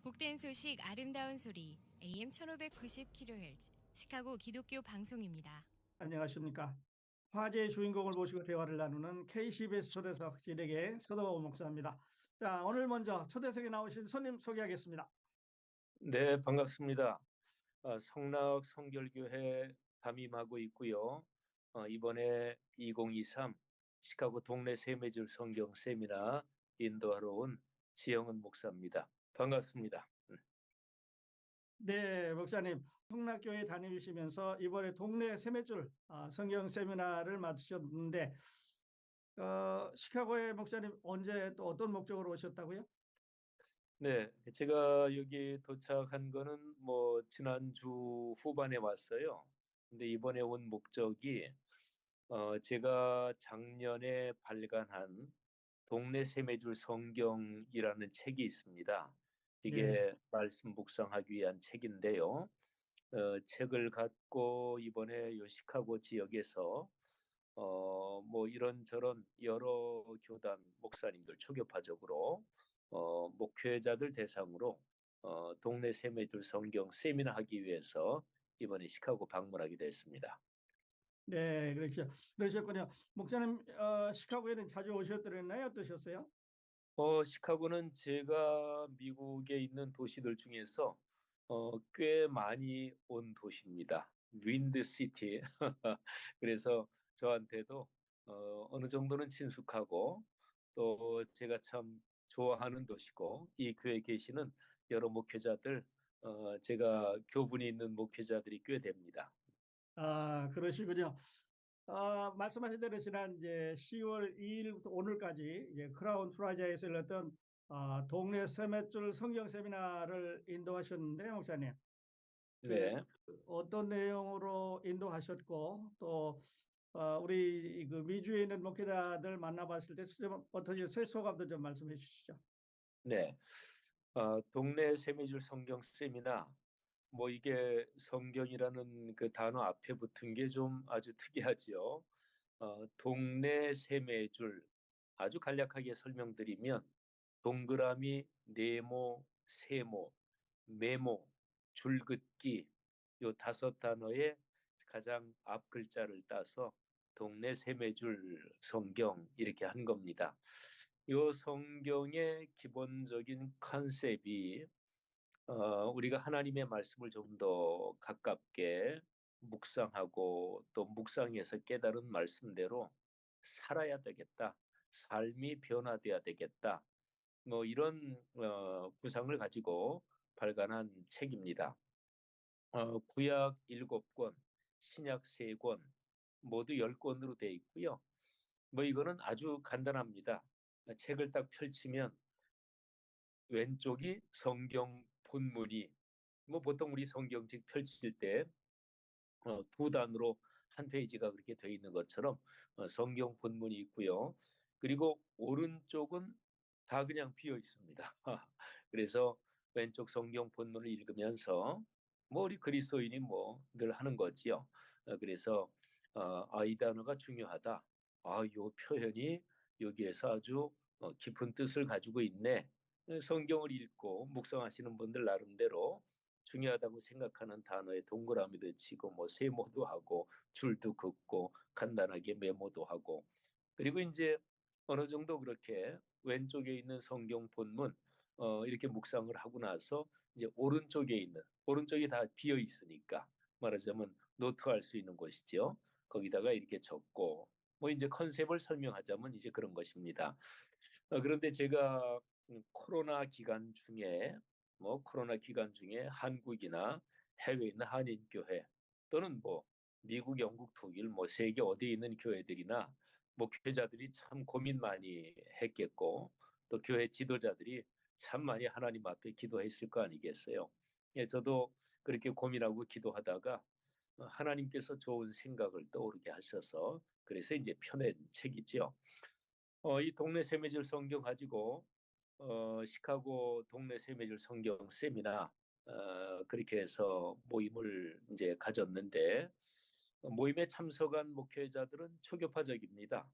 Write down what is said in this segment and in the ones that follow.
복된 소식 아름다운 소리 AM 1590kHz 시카고 기독교 방송입니다. 안녕하십니까. 화제의 주인공을 모시고 대화를 나누는 KCBS 초대석 진행의 서도호 목사입니다. 자, 오늘 먼저 초대석에 나오신 손님 소개하겠습니다. 네, 반갑습니다. 성낙 성결교회 담임하고 있고요. 이번에 2023 시카고 동네 세매줄 성경 세미나 인도하러 온 지영은 목사입니다. 반갑습니다. 네, 목사님. 성락교회 다니시면서 이번에 동네 세매줄 성경 세미나를 맡으셨는데 시카고에 목사님 언제 또 어떤 목적으로 오셨다고요? 네, 제가 여기 도착한 거는 지난주 후반에 왔어요. 근데 이번에 온 목적이 제가 작년에 발간한 동네 세매줄 성경이라는 책이 있습니다. 네. 이게 말씀 묵상하기 위한 책인데요. 책을 갖고 이번에 요 시카고 지역에서 이런저런 여러 교단 목사님들 초교파적으로 목회자들 대상으로 동네 세매줄 성경 세미나 하기 위해서 이번에 시카고 방문하게 됐습니다. 네, 그러셨군요. 목사님, 시카고에는 자주 오셨더랬나요? 어떠셨어요? 시카고는 제가 미국에 있는 도시들 중에서 꽤 많이 온 도시입니다. 윈드 시티. 그래서 저한테도 어느 정도는 친숙하고 또 제가 참 좋아하는 도시고 이 교회에 계시는 여러 목회자들 제가 교분이 있는 목회자들이 꽤 됩니다. 그러시군요. 말씀하신 대로 지난 이제 10월 2일부터 오늘까지 이제 크라운 프라자에서 열렸던 동네 세맷줄 성경 세미나를 인도하셨는데 목사님, 네. 어떤 내용으로 인도하셨고 또 우리 그 미주에 있는 목회자들 만나봤을 때 어떻게 새 소감도 좀 말씀해 주시죠. 네. 동네 세미줄 성경 세미나 이게 성경이라는 그 단어 앞에 붙은 게 좀 아주 특이하지요. 동네 세매줄 아주 간략하게 설명드리면 동그라미, 네모, 세모, 메모, 줄긋기 요 5단어의 가장 앞 글자를 따서 동네 세매줄 성경 이렇게 한 겁니다. 요 성경의 기본적인 컨셉이 우리가 하나님의 말씀을 좀 더 가깝게 묵상하고 또 묵상해서 깨달은 말씀대로 살아야 되겠다. 삶이 변화돼야 되겠다. 이런 구상을 가지고 발간한 책입니다. 구약 7권, 신약 3권, 모두 10권으로 되어 있고요. 이거는 아주 간단합니다. 책을 딱 펼치면 왼쪽이 성경 본문이 보통 우리 성경책 펼칠 때 두 단으로 한 페이지가 그렇게 되어 있는 것처럼 성경 본문이 있고요. 그리고 오른쪽은 다 그냥 비어 있습니다. 그래서 왼쪽 성경 본문을 읽으면서 우리 그리스도인이 늘 하는 거지요. 그래서 이 단어가 중요하다. 요 표현이 여기에서 아주 깊은 뜻을 가지고 있네. 성경을 읽고 묵상하시는 분들 나름대로 중요하다고 생각하는 단어에 동그라미도 치고 세모도 하고 줄도 긋고 간단하게 메모도 하고 그리고 이제 어느 정도 그렇게 왼쪽에 있는 성경 본문 이렇게 묵상을 하고 나서 이제 오른쪽이 다 비어 있으니까 말하자면 노트할 수 있는 곳이죠. 거기다가 이렇게 적고 이제 컨셉을 설명하자면 이제 그런 것입니다. 그런데 제가 코로나 기간 중에 한국이나 해외에 있는 한인교회 또는 미국, 영국, 독일, 세계 어디에 있는 교회들이나 목회자들이 참 고민 많이 했겠고 또 교회 지도자들이 참 많이 하나님 앞에 기도했을 거 아니겠어요. 예, 저도 그렇게 고민하고 기도하다가 하나님께서 좋은 생각을 떠오르게 하셔서 그래서 이제 펴낸 책이죠. 이 동네 세매줄 성경 가지고 시카고 동네 세매줄 성경 세미나 그렇게 해서 모임을 이제 가졌는데 모임에 참석한 목회자들은 초교파적입니다.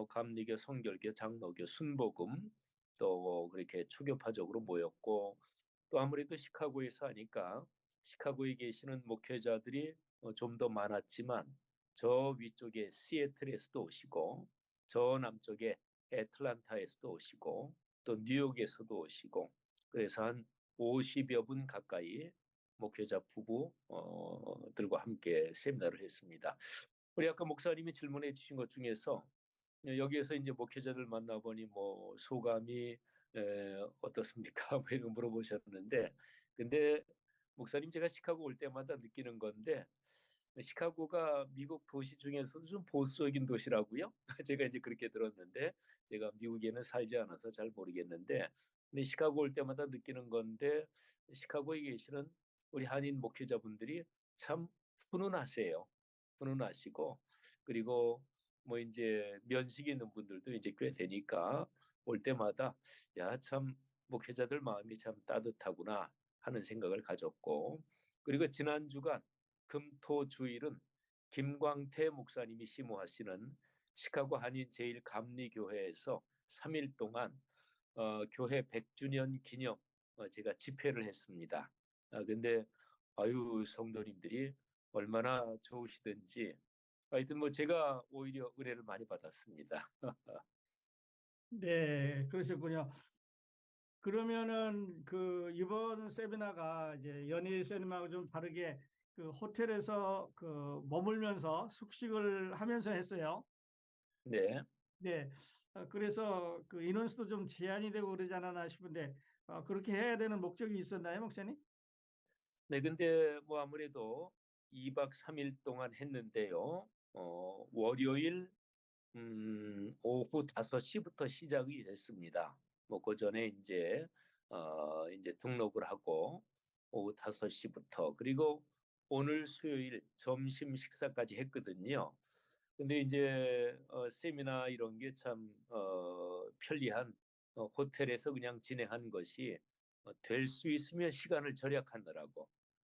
감리교, 성결교, 장로교, 순복음 또 그렇게 초교파적으로 모였고 또 아무래도 시카고에서 하니까 시카고에 계시는 목회자들이 좀 더 많았지만 저 위쪽에 시애틀에서도 오시고 저 남쪽에 애틀란타에서도 오시고 또 뉴욕에서도 오시고 그래서 한 50여 분 가까이 목회자 부부들과 함께 세미나를 했습니다. 우리 아까 목사님이 질문해 주신 것 중에서 여기에서 이제 목회자들 만나보니 뭐 소감이 어떻습니까? 뭐 이런 거 물어보셨는데, 근데 목사님 제가 시카고 올 때마다 느끼는 건데 시카고가 미국 도시 중에서도 좀 보수적인 도시라고요? 제가 이제 그렇게 들었는데 제가 미국에는 살지 않아서 잘 모르겠는데, 근데 시카고 올 때마다 느끼는 건데 시카고에 계시는 우리 한인 목회자분들이 참 훈훈하세요. 훈훈하시고 그리고 뭐 이제 면식이 있는 분들도 이제 꽤 되니까 올 때마다 야, 참 목회자들 마음이 참 따뜻하구나 하는 생각을 가졌고, 그리고 지난 주간 금토주일은 김광태 목사님이 심호하시는 시카고 한인 제일감리교회에서 3일 동안 교회 100주년 기념 제가 집회를 했습니다. 근데 아유 성도님들이 얼마나 좋으시든지 하여튼 뭐 제가 오히려 의뢰를 많이 받았습니다. 네, 그러셨군요. 그러면은 그 이번 세미나가 이제 연일 세미나하고 좀 다르게 그 호텔에서 그 머물면서 숙식을 하면서 했어요. 네. 네. 그래서 그 인원수도 좀 제한이 되고 그러지 않았나 싶은데 그렇게 해야 되는 목적이 있었나요, 목사님? 네, 근데 뭐 아무래도 2박 3일 동안 했는데요. 월요일 오후 5시부터 시작이 됐습니다. 뭐 그전에 이제 등록을 하고 오후 5시부터 그리고 오늘 수요일 점심 식사까지 했거든요. 근데 이제 세미나 이런 게 참 편리한 호텔에서 그냥 진행한 것이 될 수 있으면 시간을 절약하느라고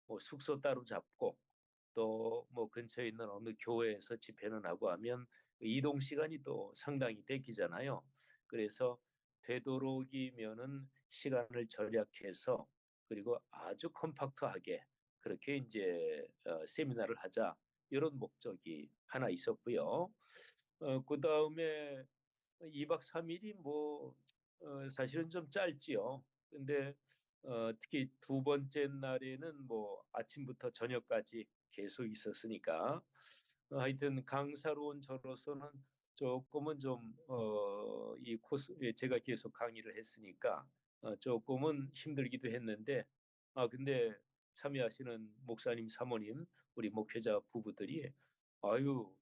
뭐 숙소 따로 잡고 또 뭐 근처에 있는 어느 교회에서 집회는 하고 하면 이동 시간이 또 상당히 뺏기잖아요. 그래서 되도록이면은 시간을 절약해서 그리고 아주 컴팩트하게 그렇게 이제 세미나를 하자 이런 목적이 하나 있었고요. 그다음에 2박 3일이 뭐 사실은 좀 짧지요. 근데 특히 두 번째 날에는 뭐 아침부터 저녁까지 계속 있었으니까 하여튼 강사로 온 저로서는 조금은 좀 이 코스 제가 계속 강의를 했으니까 조금은 힘들기도 했는데 근데 참여하시는 목사님 사모님 우리 목회자 부부들이 아유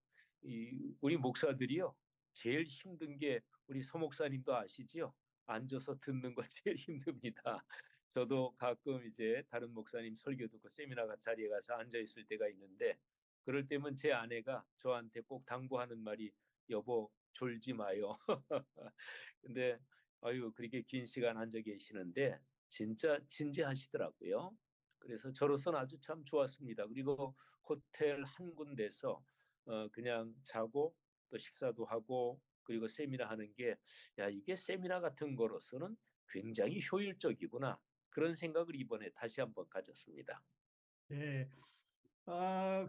이 우리 목사들이요 제일 힘든 게 우리 서 목사님도 아시지요? 앉아서 듣는 거 제일 힘듭니다. 저도 가끔 이제 다른 목사님 설교 듣고 세미나 자리에 가서 앉아 있을 때가 있는데 그럴 때면 제 아내가 저한테 꼭 당부하는 말이 여보 졸지 마요. 근데 아유 그렇게 긴 시간 앉아 계시는데 진짜 진지하시더라고요. 그래서 저로서는 아주 참 좋았습니다. 그리고 호텔 한 군데서 그냥 자고 또 식사도 하고 그리고 세미나 하는 게 야, 이게 세미나 같은 거로서는 굉장히 효율적이구나. 그런 생각을 이번에 다시 한번 가졌습니다. 네.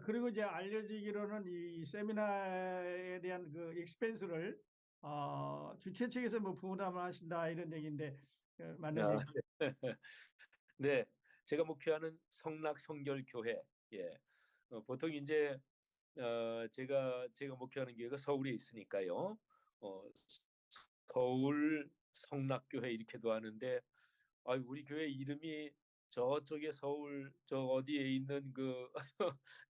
그리고 이제 알려지기로는 이 세미나에 대한 그 익스펜스를 주최 측에서 뭐 부담을 하신다 이런 얘기인데 맞는 아, 얘기? 네, 제가 목회하는 성락성결교회, 예, 보통 이제 제가 목회하는 교회가 서울에 있으니까요. 어, 서울 성락교회 이렇게도 하는데 우리 교회 이름이 저쪽에 서울 저 어디에 있는 그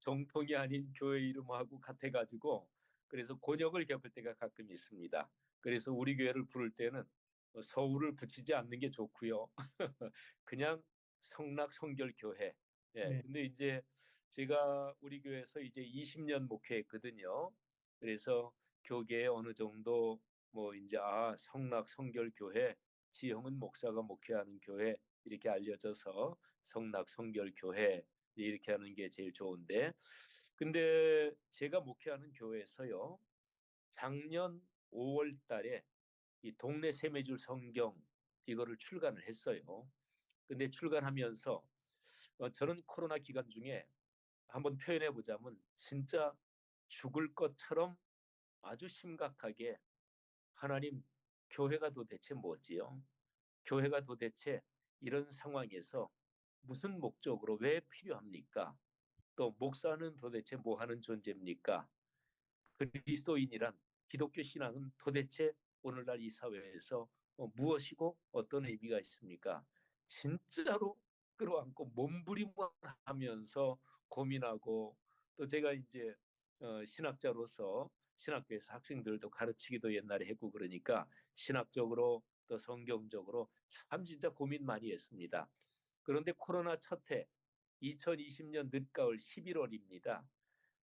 정통이 아닌 교회 이름하고 같아가지고 그래서 곤욕을 겪을 때가 가끔 있습니다. 그래서 우리 교회를 부를 때는 서울을 붙이지 않는 게 좋고요. 그냥 성락성결교회. 예, 네. 근데 이제 제가 우리 교회에서 이제 20년 목회했거든요. 그래서 교계에 어느 정도 뭐 이제 성락성결교회 지형은 목사가 목회하는 교회 이렇게 알려져서 성락성결교회 이렇게 하는 게 제일 좋은데 근데 제가 목회하는 교회에서요 작년 5월 달에 이 동네 세매줄 성경 이거를 출간을 했어요. 근데 출간하면서 저는 코로나 기간 중에 한번 표현해 보자면 진짜 죽을 것처럼 아주 심각하게 하나님, 교회가 도대체 뭐지요? 교회가 도대체 이런 상황에서 무슨 목적으로 왜 필요합니까? 또 목사는 도대체 뭐 하는 존재입니까? 그리스도인이란 기독교 신앙은 도대체 오늘날 이 사회에서 무엇이고 어떤 의미가 있습니까? 진짜로 끌어안고 몸부림하면서 고민하고 또 제가 이제 신학자로서 신학교에서 학생들도 가르치기도 옛날에 했고 그러니까 신학적으로 또 성경적으로 참 진짜 고민 많이 했습니다. 그런데 코로나 첫 해 2020년 늦가을 11월입니다.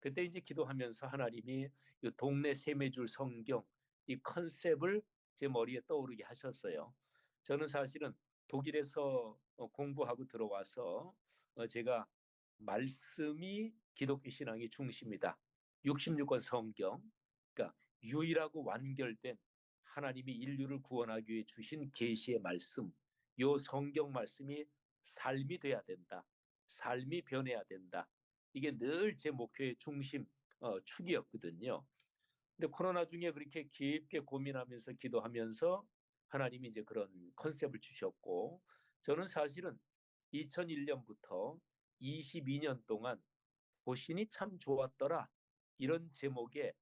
그때 이제 기도하면서 하나님이 이 동네 세매줄 성경 이 컨셉을 제 머리에 떠오르게 하셨어요. 저는 사실은 독일에서 공부하고 들어와서 제가 말씀이 기독교 신앙의 중심이다. 66권 성경, 그러니까 유일하고 완결된 하나님이 인류를 구원하기 위해 주신 계시의 말씀, 요 성경 말씀이 삶이 돼야 된다. 삶이 변해야 된다. 이게 늘 제 목표의 중심 축이었거든요. 근데 코로나 중에 그렇게 깊게 고민하면서 기도하면서 하나님이 이제 그런 컨셉을 주셨고 저는 사실은 2001년부터 22년 동안 보신이 참 좋았더라 이런 제목의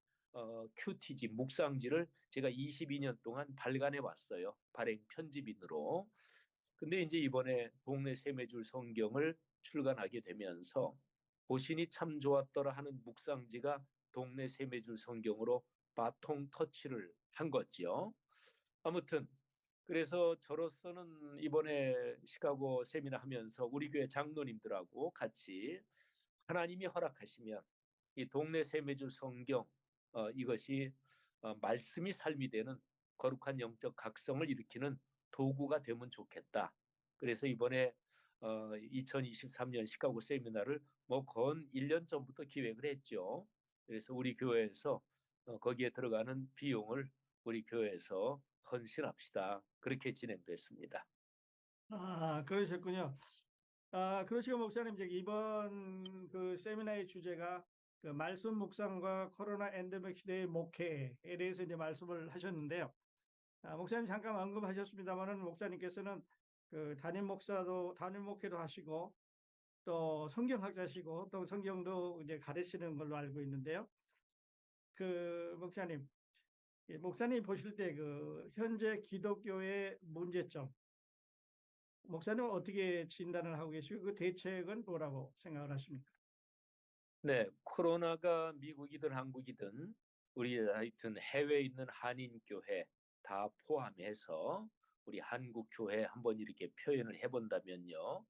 큐티지 묵상지를 제가 22년 동안 발간해 왔어요. 발행 편집인으로. 근데 이제 이번에 동네 세매줄 성경을 출간하게 되면서 보신이 참 좋았더라 하는 묵상지가 동네 세매줄 성경으로 바통 터치를 한 거지요. 아무튼 그래서 저로서는 이번에 시카고 세미나 하면서 우리 교회 장로님들하고 같이 하나님이 허락하시면 이 동네 세매줄 성경 이것이 말씀이 삶이 되는 거룩한 영적 각성을 일으키는 도구가 되면 좋겠다. 그래서 이번에 2023년 시카고 세미나를 뭐 건 1년 전부터 기획을 했죠. 그래서 우리 교회에서 거기에 들어가는 비용을 우리 교회에서 헌신합시다. 그렇게 진행됐습니다. 그러셨군요. 그러시고 목사님 이제 이번 그 세미나의 주제가 그 말씀 묵상과 코로나 엔데믹 시대의 목회에 대해서 이제 말씀을 하셨는데요. 목사님 잠깐 언급하셨습니다만은 목사님께서는 그 담임 목회도 하시고 또 성경학자시고 또 성경도 이제 가르치는 걸로 알고 있는데요. 그 목사님, 목사님 보실 때 그 현재 기독교의 문제점, 목사님은 어떻게 진단을 하고 계시고 그 대책은 뭐라고 생각을 하십니까? 네, 코로나가 미국이든 한국이든 우리 하여튼 해외에 있는 한인교회 다 포함해서 우리 한국교회 한번 이렇게 표현을 해본다면요.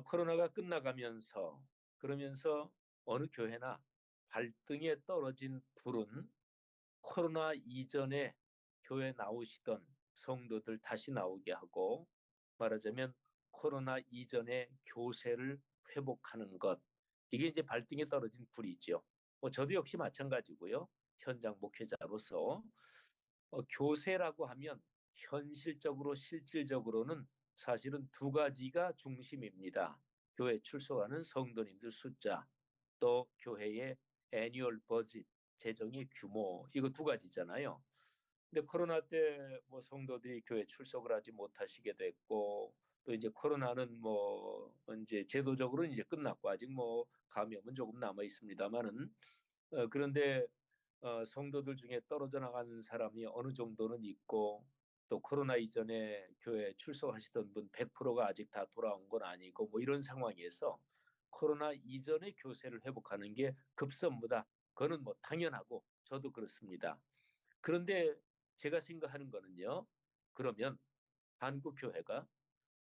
코로나가 끝나가면서 그러면서 어느 교회나 발등에 떨어진 불은 코로나 이전에 교회 나오시던 성도들 다시 나오게 하고 말하자면 코로나 이전의 교세를 회복하는 것 이게 이제 발등에 떨어진 불이죠. 뭐 저도 역시 마찬가지고요. 현장 목회자로서 교세라고 하면 현실적으로 실질적으로는 사실은 두 가지가 중심입니다. 교회 출석하는 성도님들 숫자, 또 교회의 애뉴얼 버짓, 재정의 규모 이거 두 가지잖아요. 근데 코로나 때 뭐 성도들이 교회 출석을 하지 못하시게 됐고 또 이제 코로나는 뭐 이제 제도적으로 이제 끝났고 아직 뭐 감염은 조금 남아 있습니다만은 그런데 성도들 중에 떨어져 나가는 사람이 어느 정도는 있고 또 코로나 이전에 교회 출석하시던 분 100%가 아직 다 돌아온 건 아니고 뭐 이런 상황에서 코로나 이전의 교세를 회복하는 게 급선무다. 그거는 뭐 당연하고 저도 그렇습니다. 그런데 제가 생각하는 거는요. 그러면 한국 교회가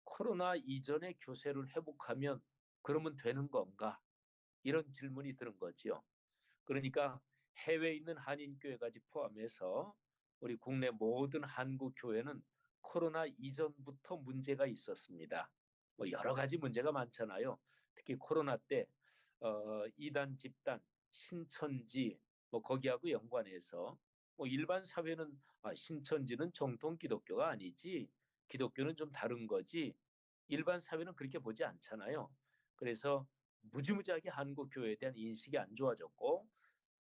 코로나 이전의 교세를 회복하면 그러면 되는 건가? 이런 질문이 드는 거지요. 그러니까 해외에 있는 한인교회까지 포함해서 우리 국내 모든 한국 교회는 코로나 이전부터 문제가 있었습니다. 뭐 여러 가지 문제가 많잖아요. 특히 코로나 때 이단 집단 신천지 뭐 거기하고 연관해서 뭐 일반 사회는 신천지는 정통 기독교가 아니지 기독교는 좀 다른 거지 일반 사회는 그렇게 보지 않잖아요. 그래서 무지무지하게 한국 교회에 대한 인식이 안 좋아졌고,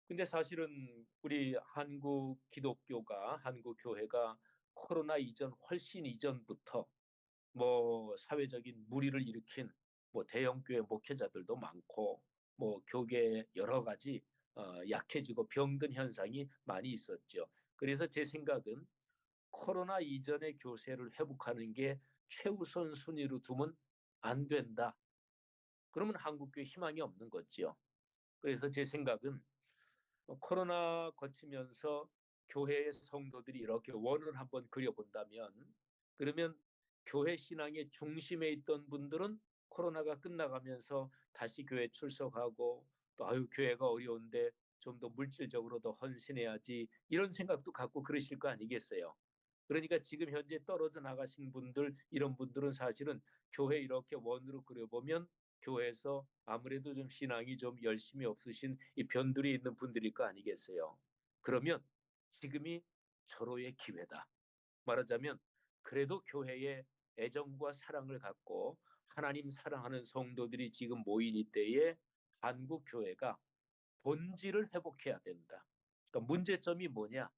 근데 사실은 우리 한국 기독교가, 한국 교회가 코로나 이전 훨씬 이전부터 뭐 사회적인 물의를 일으킨 뭐 대형 교회 목회자들도 많고, 뭐 교계 여러 가지 약해지고 병든 현상이 많이 있었죠. 그래서 제 생각은 코로나 이전의 교세를 회복하는 게 최우선 순위로 두면 안 된다. 그러면 한국교회 희망이 없는 거지요. 그래서 제 생각은 코로나 거치면서 교회의 성도들이 이렇게 원을 한번 그려본다면, 그러면 교회 신앙의 중심에 있던 분들은 코로나가 끝나가면서 다시 교회 출석하고, 또 아유 교회가 어려운데 좀 더 물질적으로 더 헌신해야지, 이런 생각도 갖고 그러실 거 아니겠어요. 그러니까 지금 현재 떨어져 나가신 분들, 이런 분들은 사실은 교회 이렇게 원으로 그려보면 교회에서 아무래도 좀 신앙이 좀 열심히 없으신 이 변두리에 있는 분들일 거 아니겠어요. 그러면 지금이 절호의 기회다. 말하자면 그래도 교회에 애정과 사랑을 갖고 하나님 사랑하는 성도들이 지금 모인 이때에 한국 교회가 본질을 회복해야 된다. 그러니까 문제점이 뭐냐?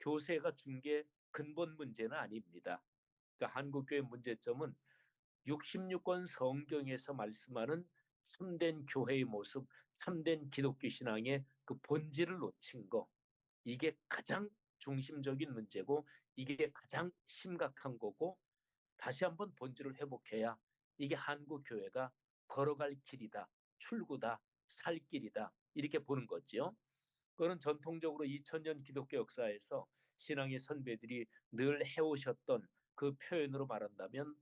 교세가 준 게 근본 문제는 아닙니다. 그러니까 한국교회 문제점은 66권 성경에서 말씀하는 참된 교회의 모습, 참된 기독교 신앙의 그 본질을 놓친 거. 이게 가장 중심적인 문제고, 이게 가장 심각한 거고, 다시 한번 본질을 회복해야 이게 한국 교회가 걸어갈 길이다, 출구다, 살 길이다, 이렇게 보는 거죠. 그거는 전통적으로 2000년 기독교 역사에서 신앙의 선배들이 늘 해오셨던 그 표현으로 말한다면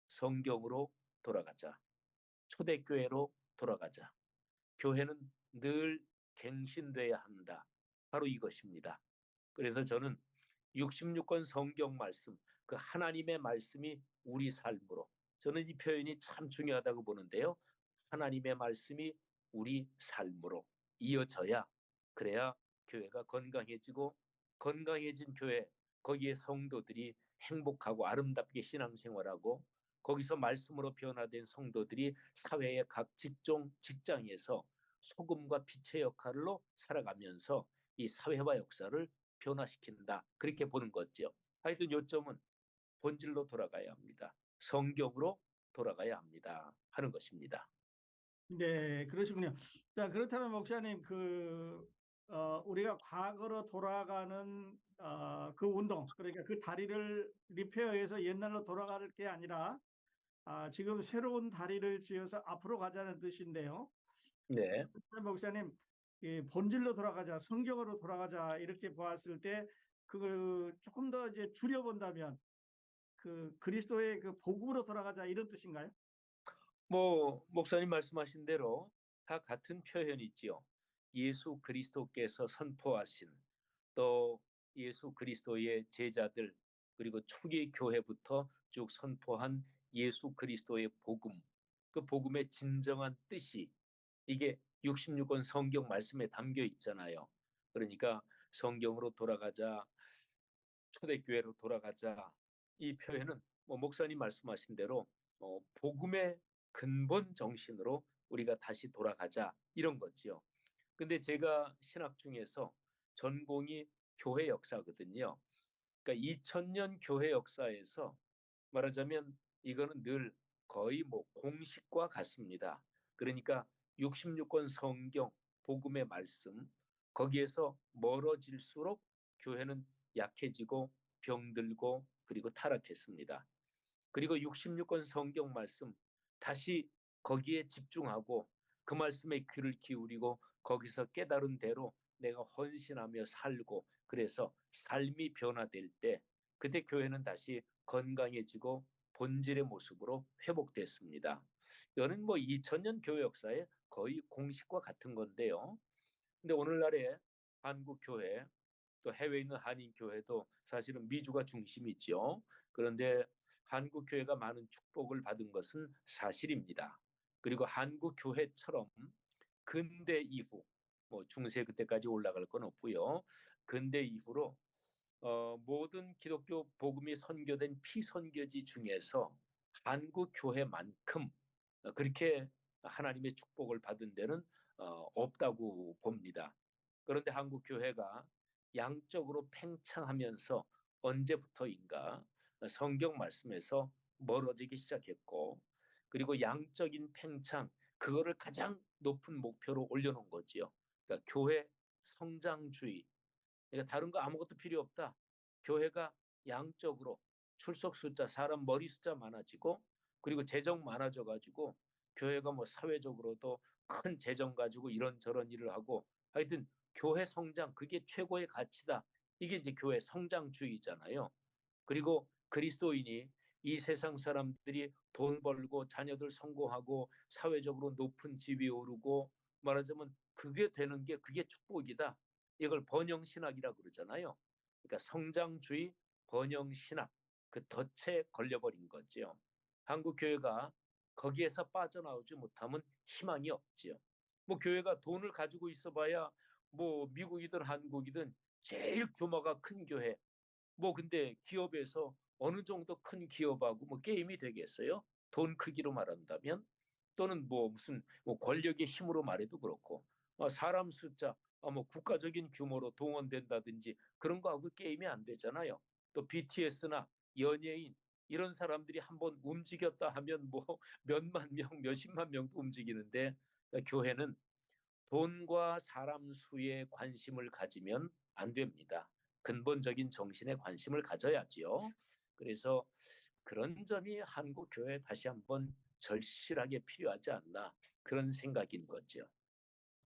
성경으로 돌아가자, 초대교회로 돌아가자, 교회는 늘 갱신돼야 한다, 바로 이것입니다. 그래서 저는 66권 성경 말씀, 그 하나님의 말씀이 우리 삶으로, 저는 이 표현이 참 중요하다고 보는데요. 하나님의 말씀이 우리 삶으로 이어져야, 그래야 교회가 건강해지고, 건강해진 교회, 거기에 성도들이 행복하고 아름답게 신앙생활하고, 거기서 말씀으로 변화된 성도들이 사회의 각 직종, 직장에서 소금과 빛의 역할로 살아가면서 이 사회와 역사를 변화시킨다, 그렇게 보는 거죠. 하여튼 요점은 본질로 돌아가야 합니다. 성경으로 돌아가야 합니다 하는 것입니다. 네, 그러시군요. 자, 그렇다면 목사님, 우리가 과거로 돌아가는 그 운동, 그러니까 그 다리를 리페어해서 옛날로 돌아갈 게 아니라 지금 새로운 다리를 지어서 앞으로 가자는 뜻인데요. 네. 목사님, 이 본질로 돌아가자, 성경으로 돌아가자 이렇게 보았을 때 그 조금 더 이제 줄여본다면 그 그리스도의 그 복음으로 돌아가자 이런 뜻인가요? 뭐 목사님 말씀하신 대로 다 같은 표현이지요. 예수 그리스도께서 선포하신, 또 예수 그리스도의 제자들, 그리고 초기 교회부터 쭉 선포한 예수 그리스도의 복음, 그 복음의 진정한 뜻이 이게 66권 성경 말씀에 담겨 있잖아요. 그러니까 성경으로 돌아가자, 초대교회로 돌아가자, 이 표현은 뭐 목사님 말씀하신 대로 복음의 근본 정신으로 우리가 다시 돌아가자, 이런 거지요. 근데 제가 신학 중에서 전공이 교회 역사거든요. 그러니까 2000년 교회 역사에서 말하자면 이거는 늘 거의 뭐 공식과 같습니다. 그러니까 66권 성경, 복음의 말씀, 거기에서 멀어질수록 교회는 약해지고 병들고 그리고 타락했습니다. 그리고 66권 성경 말씀, 다시 거기에 집중하고 그 말씀에 귀를 기울이고 거기서 깨달은 대로 내가 헌신하며 살고, 그래서 삶이 변화될 때 그때 교회는 다시 건강해지고 본질의 모습으로 회복됐습니다. 이거는 뭐 2000년 교회 역사의 거의 공식과 같은 건데요. 근데 오늘날의 한국 교회, 또 해외에 있는 한인 교회도 사실은 미주가 중심이죠. 그런데 한국 교회가 많은 축복을 받은 것은 사실입니다. 그리고 한국 교회처럼 근대 이후, 뭐 중세 그때까지 올라갈 건 없고요. 근대 이후로 모든 기독교 복음이 선교된 피선교지 중에서 한국 교회만큼 그렇게 하나님의 축복을 받은 데는 없다고 봅니다. 그런데 한국 교회가 양적으로 팽창하면서 언제부터인가 성경 말씀에서 멀어지기 시작했고, 그리고 양적인 팽창, 그거를 가장 높은 목표로 올려놓은 거지요. 그러니까 교회 성장주의. 그러니까 다른 거 아무것도 필요 없다. 교회가 양적으로 출석 숫자, 사람 머리 숫자 많아지고, 그리고 재정 많아져 가지고 교회가 뭐 사회적으로도 큰 재정 가지고 이런저런 일을 하고, 하여튼 교회 성장, 그게 최고의 가치다. 이게 이제 교회 성장주의잖아요. 그리고 그리스도인이 이 세상 사람들이 돈 벌고 자녀들 성공하고 사회적으로 높은 집이 오르고, 말하자면 그게 되는 게 그게 축복이다. 이걸 번영신학이라고 그러잖아요. 그러니까 성장주의, 번영신학, 그 덫에 걸려버린 거죠. 한국 교회가 거기에서 빠져나오지 못하면 희망이 없지요. 뭐 교회가 돈을 가지고 있어봐야 뭐 미국이든 한국이든 제일 규모가 큰 교회, 뭐 근데 기업에서 어느 정도 큰 기업하고 뭐 게임이 되겠어요? 돈 크기로 말한다면, 또는 뭐 무슨 뭐 권력의 힘으로 말해도 그렇고, 사람 숫자, 뭐 국가적인 규모로 동원된다든지 그런 거하고 게임이 안 되잖아요. 또 BTS나 연예인 이런 사람들이 한번 움직였다 하면 뭐 몇만 명, 몇십만 명도 움직이는데, 교회는 돈과 사람 수에 관심을 가지면 안 됩니다. 근본적인 정신에 관심을 가져야지요. 그래서 그런 점이 한국 교회에 다시 한번 절실하게 필요하지 않나, 그런 생각인 거죠.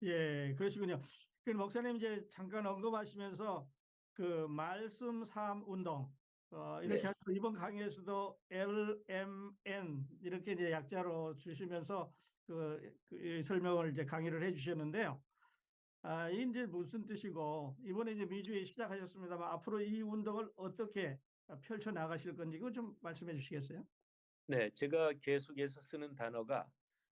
예, 그러시군요. 그 목사님 이제 잠깐 언급하시면서 그 말씀 삶 운동 이렇게 네, 하시고 이번 강의에서도 LMN 이렇게 이제 약자로 주시면서 그 설명을 이제 강의를 해주셨는데요. 이게 이제 무슨 뜻이고 이번에 이제 미주에 시작하셨습니다만 앞으로 이 운동을 어떻게 펼쳐 나가실 건지 그거 좀 말씀해 주시겠어요? 네, 제가 계속해서 쓰는 단어가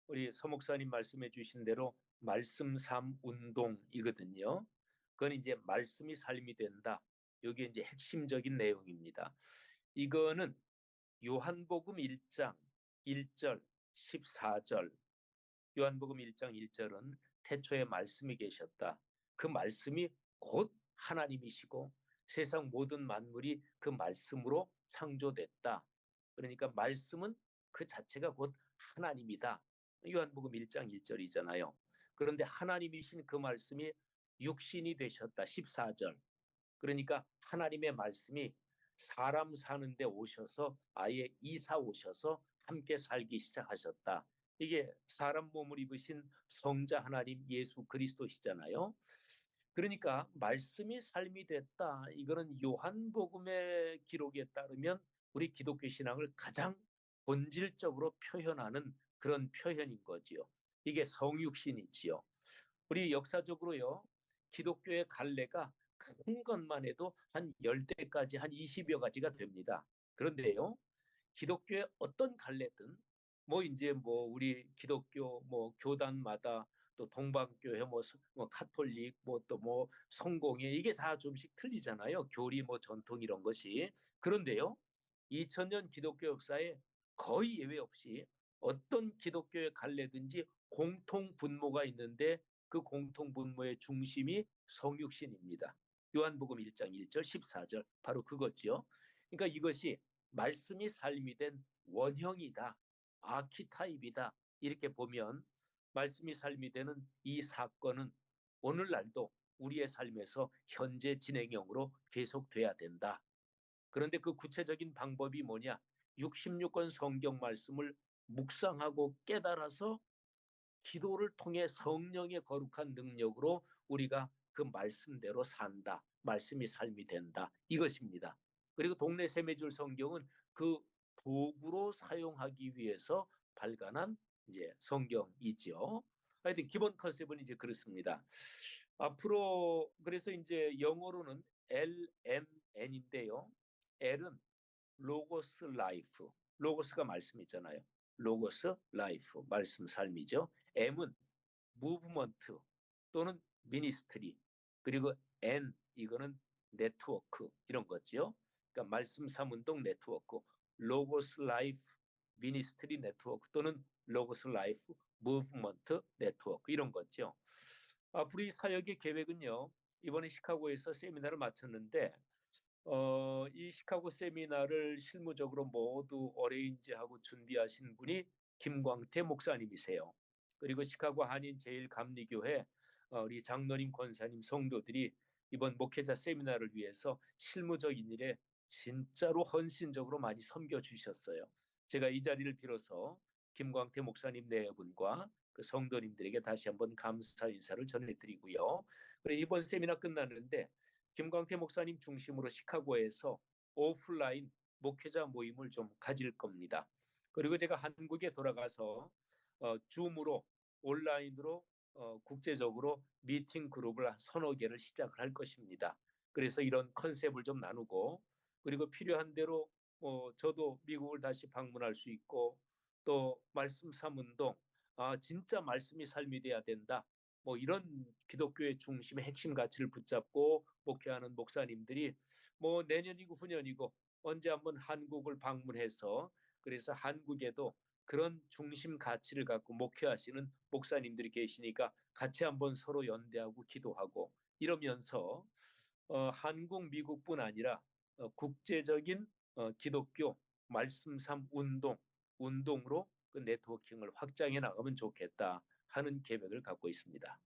우리 서 목사님 말씀해 주신 대로 말씀 삶 운동이거든요. 그건 이제 말씀이 삶이 된다. 이게 이제 핵심적인 내용입니다. 이거는 요한복음 1장 1절 14절, 요한복음 1장 1절은 태초에 말씀이 계셨다. 그 말씀이 곧 하나님이시고 세상 모든 만물이 그 말씀으로 창조됐다. 그러니까 말씀은 그 자체가 곧 하나님이다. 요한복음 1장 1절이잖아요. 그런데 하나님이신 그 말씀이 육신이 되셨다. 14절. 그러니까 하나님의 말씀이 사람 사는데 오셔서 아예 이사 오셔서 함께 살기 시작하셨다. 이게 사람 몸을 입으신 성자 하나님 예수 그리스도시잖아요. 그러니까 말씀이 삶이 됐다. 이거는 요한복음의 기록에 따르면 우리 기독교 신앙을 가장 본질적으로 표현하는 그런 표현인 거지요. 이게 성육신이지요. 우리 역사적으로요, 기독교의 갈래가 큰 것만 해도 한 10대까지 한 20여 가지가 됩니다. 그런데요, 기독교의 어떤 갈래든 뭐 이제 뭐 우리 기독교 뭐 교단마다 또 동방교회 뭐 카톨릭 뭐 또 뭐 성공회 이게 다 좀씩 틀리잖아요. 교리 뭐 전통 이런 것이. 그런데요, 2000년 기독교 역사에 거의 예외 없이 어떤 기독교의 갈래든지 공통 분모가 있는데, 그 공통 분모의 중심이 성육신입니다. 요한복음 1장 1절 14절 바로 그거지요. 그러니까 이것이 말씀이 삶이 된 원형이다. 아키타입이다. 이렇게 보면 말씀이 삶이 되는 이 사건은 오늘날도 우리의 삶에서 현재 진행형으로 계속돼야 된다. 그런데 그 구체적인 방법이 뭐냐? 66권 성경 말씀을 묵상하고 깨달아서 기도를 통해 성령의 거룩한 능력으로 우리가 그 말씀대로 산다. 말씀이 삶이 된다. 이것입니다. 그리고 동네 세매줄 성경은 그 도구로 사용하기 위해서 발간한 이제 성경이지요. 하여튼 기본 컨셉은 이제 그렇습니다. 앞으로 그래서 이제 영어로는 LMN인데요. L은 로고스 라이프. 로고스가 말씀이잖아요. 로고스 라이프. 말씀 삶이죠. M은 무브먼트 또는 미니스트리. 그리고 N 이거는 네트워크 이런 거지요. 그러니까 말씀 삼운동 네트워크. 로고스 라이프 미니스트리 네트워크 또는 로고스 라이프 무브먼트 네트워크 이런 거죠. 우리 사역의 계획은요. 이번에 시카고에서 세미나를 마쳤는데 이 시카고 세미나를 실무적으로 모두 어레인지하고 준비하신 분이 김광태 목사님이세요. 그리고 시카고 한인 제일감리교회 우리 장로님, 권사님, 성도들이 이번 목회자 세미나를 위해서 실무적인 일에 진짜로 헌신적으로 많이 섬겨 주셨어요. 제가 이 자리를 빌어서 김광태 목사님 네 분과 그 성도님들에게 다시 한번 감사 인사를 전해드리고요. 그리고 이번 세미나 끝났는데 김광태 목사님 중심으로 시카고에서 오프라인 목회자 모임을 좀 가질 겁니다. 그리고 제가 한국에 돌아가서 줌으로 온라인으로 국제적으로 미팅 그룹을 서너 개를 시작을 할 것입니다. 그래서 이런 컨셉을 좀 나누고 그리고 필요한 대로 저도 미국을 다시 방문할 수 있고 또 말씀 삼운동 진짜 말씀이 삶이 돼야 된다. 뭐 이런 기독교의 중심의 핵심 가치를 붙잡고 목회하는 목사님들이 뭐 내년이고 후년이고 언제 한번 한국을 방문해서 그래서 한국에도 그런 중심 가치를 갖고 목회하시는 목사님들이 계시니까 같이 한번 서로 연대하고 기도하고 이러면서 한국, 미국뿐 아니라 국제적인 기독교 말씀 삶 운동으로 그 네트워킹을 확장해 나가면 좋겠다 하는 계획을 갖고 있습니다.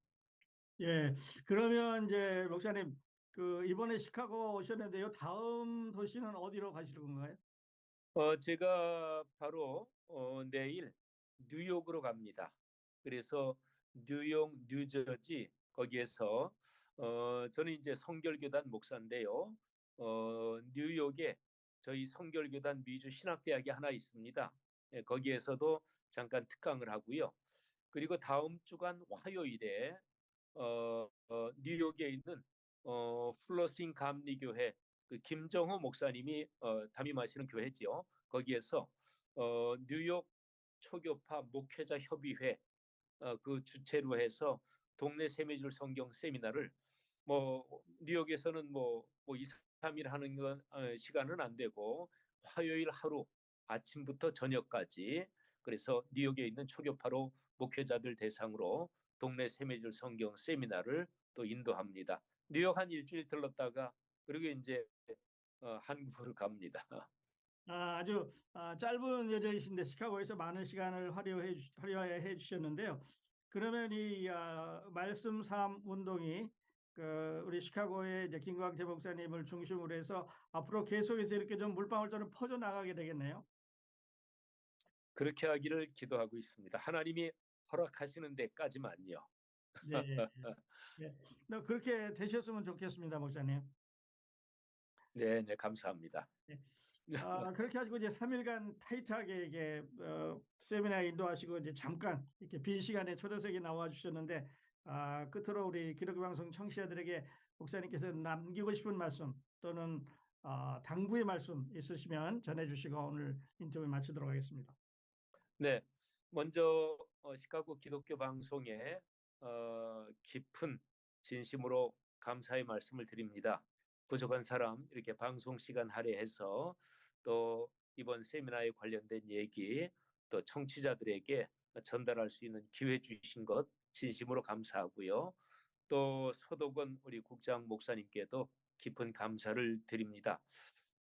예, 그러면 이제 목사님 그 이번에 시카고 오셨는데요. 다음 도시는 어디로 가실 건가요? 제가 바로 내일 뉴욕으로 갑니다. 그래서 뉴욕, 뉴저지 거기에서 저는 이제 성결교단 목사인데요. 뉴욕에 저희 성결교단 미주 신학대학이 하나 있습니다. 예, 거기에서도 잠깐 특강을 하고요. 그리고 다음 주간 화요일에 뉴욕에 있는 플러싱 감리교회 그 김정호 목사님이 담임하시는 교회지요. 거기에서 뉴욕 초교파 목회자 협의회 그 주최로 해서 동네 세미줄 성경 세미나를 뭐 뉴욕에서는 뭐 2, 3일 하는 건 시간은 안 되고 화요일 하루 아침부터 저녁까지 그래서 뉴욕에 있는 초교파로 목회자들 대상으로 동네 세미줄 성경 세미나를 또 인도합니다. 뉴욕 한 일주일 들렀다가 그리고 이제 한국으로 갑니다. 아주 짧은 여정이신데 시카고에서 많은 시간을 화려해 주셨는데요. 그러면 이 말씀 삶 운동이 그 우리 시카고의 이제 김광태 목사님을 중심으로 해서 앞으로 계속해서 이렇게 좀 물방울처럼 퍼져 나가게 되겠네요. 그렇게 하기를 기도하고 있습니다. 하나님이 허락하시는 데까지만요. 네, 네. 그렇게 되셨으면 좋겠습니다, 목사님. 네, 네, 감사합니다. 네. 그렇게 하시고 이제 3일간 타이트하게 이게 세미나 인도하시고 이제 잠깐 이렇게 빈 시간에 초대석에 나와 주셨는데 끝으로 우리 기독교 방송 청취자들에게 목사님께서 남기고 싶은 말씀 또는 당부의 말씀 있으시면 전해주시고 오늘 인터뷰 마치도록 하겠습니다. 네, 먼저 시카고 기독교 방송에 깊은 진심으로 감사의 말씀을 드립니다. 부족한 사람 이렇게 방송 시간 할애해서 또 이번 세미나에 관련된 얘기 또 청취자들에게 전달할 수 있는 기회 주신 것 진심으로 감사하고요. 또 서도건 우리 국장 목사님께도 깊은 감사를 드립니다.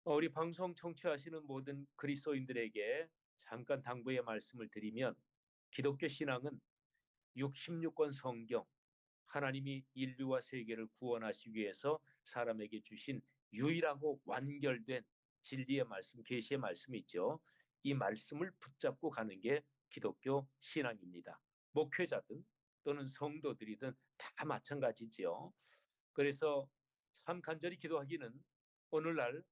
우리 방송 청취하시는 모든 그리스도인들에게 잠깐 당부의 말씀을 드리면 기독교 신앙은 66권 성경 하나님이 인류와 세계를 구원하시기 위해서 사람에게 주신 유일하고 완결된 진리의 말씀, 계시의 말씀이 있죠. 이 말씀을 붙잡고 가는 게 기독교 신앙입니다. 목회자든 또는 성도들이든 다 마찬가지지요. 그래서 참 간절히 기도하기는 오늘날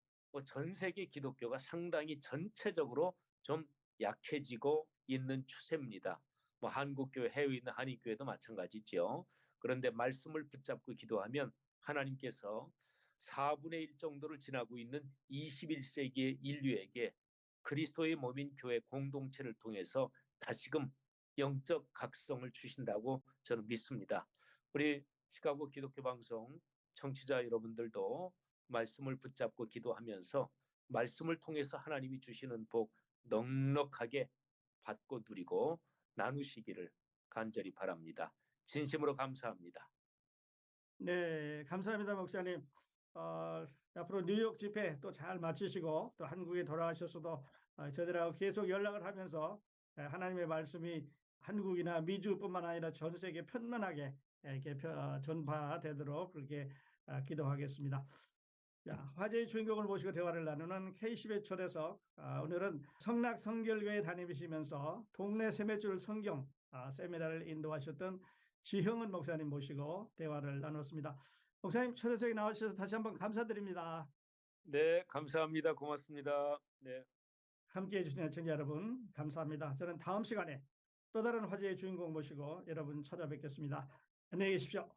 전 세계 기독교가 상당히 전체적으로 좀 약해지고 있는 추세입니다. 한국교회, 해외에 있는 한인교회도 마찬가지죠. 그런데 말씀을 붙잡고 기도하면 하나님께서 4분의 1 정도를 지나고 있는 21세기의 인류에게 그리스도의 몸인 교회 공동체를 통해서 다시금 영적 각성을 주신다고 저는 믿습니다. 우리 시카고 기독교 방송 청취자 여러분들도 말씀을 붙잡고 기도하면서 말씀을 통해서 하나님이 주시는 복 넉넉하게 받고 누리고 나누시기를 간절히 바랍니다. 진심으로 감사합니다. 네, 감사합니다, 목사님. 앞으로 뉴욕 집회 또 잘 마치시고 또 한국에 돌아가셔서도 저희들하고 계속 연락을 하면서 하나님의 말씀이 한국이나 미주뿐만 아니라 전 세계 편만하게 이렇게 전파되도록 그렇게 기도하겠습니다. 자, 화제의 주인공을 모시고 대화를 나누는 K11촌에서 오늘은 성락 성결교회 다니시면서 동네 세매줄 성경 세미나를 인도하셨던 지형은 목사님 모시고 대화를 나눴습니다. 목사님 초대석에 나와주셔서 다시 한번 감사드립니다. 네, 감사합니다. 고맙습니다. 네. 함께해 주신 애청자 여러분 감사합니다. 저는 다음 시간에 또 다른 화제의 주인공 모시고 여러분 찾아뵙겠습니다. 안녕히 계십시오.